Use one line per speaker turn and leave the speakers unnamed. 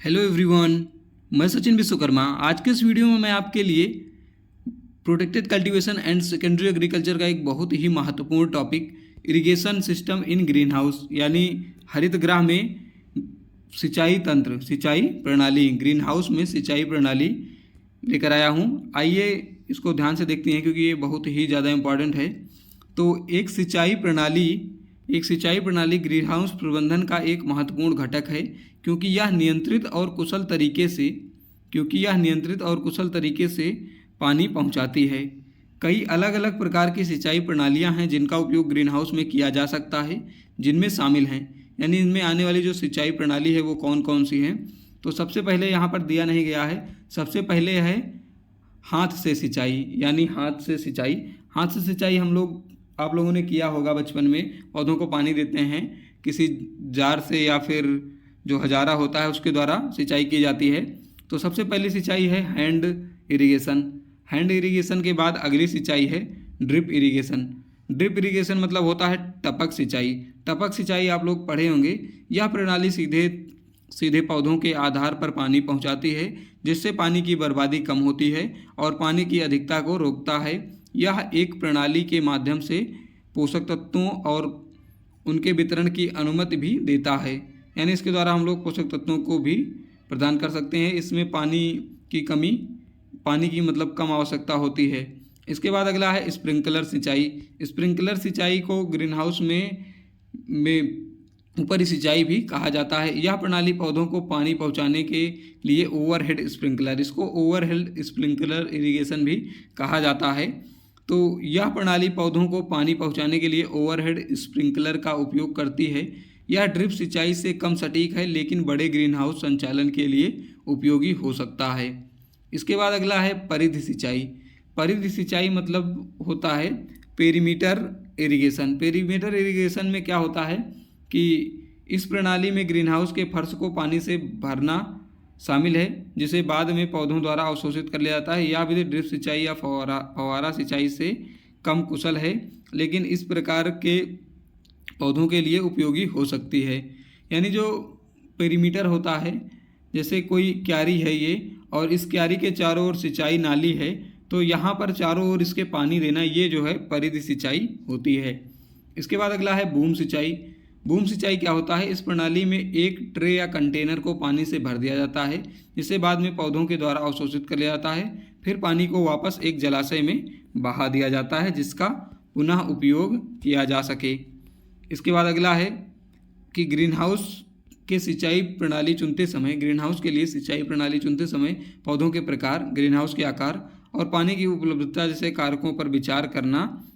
Hello everyone, मैं सचिन विश्वकर्मा। आज के इस वीडियो में मैं आपके लिए protected cultivation and secondary agriculture का एक बहुत ही महत्वपूर्ण topic irrigation system in green house यानी हरित गृह में सिंचाई तंत्र, सिंचाई प्रणाली, ग्रीन हाउस में सिंचाई प्रणाली लेकर आया हूँ। आइए इसको ध्यान से देखते हैं क्योंकि ये बहुत ही ज़्यादा इम्पॉर्टेंट है। तो एक सिंचाई प्रणाली ग्रीन हाउस प्रबंधन का एक महत्वपूर्ण घटक है क्योंकि यह नियंत्रित और कुशल तरीके से पानी पहुंचाती है। कई अलग अलग प्रकार की सिंचाई प्रणालियां हैं जिनका उपयोग ग्रीन हाउस में किया जा सकता है, जिनमें शामिल हैं, यानी इनमें आने वाली जो सिंचाई प्रणाली है वो कौन कौन सी हैं। तो सबसे पहले यहाँ पर दिया नहीं गया है। सबसे पहले है हाथ से सिंचाई, यानी हाथ से सिंचाई आप लोगों ने किया होगा बचपन में। पौधों को पानी देते हैं किसी जार से या फिर जो हजारा होता है उसके द्वारा सिंचाई की जाती है। तो सबसे पहली सिंचाई है हैंड इरिगेशन के बाद अगली सिंचाई है ड्रिप इरिगेशन मतलब होता है टपक सिंचाई आप लोग पढ़े होंगे। यह प्रणाली सीधे पौधों के आधार पर पानी पहुंचाती है, जिससे पानी की बर्बादी कम होती है और पानी की अधिकता को रोकता है। यह एक प्रणाली के माध्यम से पोषक तत्वों और उनके वितरण की अनुमति भी देता है, यानी इसके द्वारा हम लोग पोषक तत्वों को भी प्रदान कर सकते हैं। इसमें पानी की कम आवश्यकता होती है। इसके बाद अगला है स्प्रिंकलर सिंचाई को ग्रीन हाउस में ऊपरी सिंचाई भी कहा जाता है। यह प्रणाली पौधों को पानी पहुंचाने के लिए ओवरहेड स्प्रिंकलर इरिगेशन भी कहा जाता है। तो यह प्रणाली पौधों को पानी पहुंचाने के लिए ओवरहेड स्प्रिंकलर का उपयोग करती है। यह ड्रिप सिंचाई से कम सटीक है, लेकिन बड़े ग्रीन हाउस संचालन के लिए उपयोगी हो सकता है। इसके बाद अगला है परिधि सिंचाई मतलब होता है पेरीमीटर इरिगेशन में क्या होता है कि इस प्रणाली में ग्रीन हाउस के फर्श को पानी से भरना शामिल है, जिसे बाद में पौधों द्वारा अवशोषित कर लिया जाता है। यह विधि ड्रिप सिंचाई या फव्वारा सिंचाई से कम कुशल है, लेकिन इस प्रकार के पौधों के लिए उपयोगी हो सकती है। यानी जो पेरीमीटर होता है, जैसे कोई क्यारी है ये, और इस क्यारी के चारों ओर सिंचाई नाली है, तो यहाँ पर चारों ओर इसके पानी देना, ये जो है परिधि सिंचाई होती है। इसके बाद अगला है बूम सिंचाई क्या होता है? इस प्रणाली में एक ट्रे या कंटेनर को पानी से भर दिया जाता है, जिसे बाद में पौधों के द्वारा अवशोषित कर लिया जाता है। फिर पानी को वापस एक जलाशय में बहा दिया जाता है, जिसका पुनः उपयोग किया जा सके। इसके बाद अगला है कि ग्रीन हाउस के लिए सिंचाई प्रणाली चुनते समय पौधों के प्रकार, ग्रीन हाउस के आकार और पानी की उपलब्धता जैसे कारकों पर विचार करना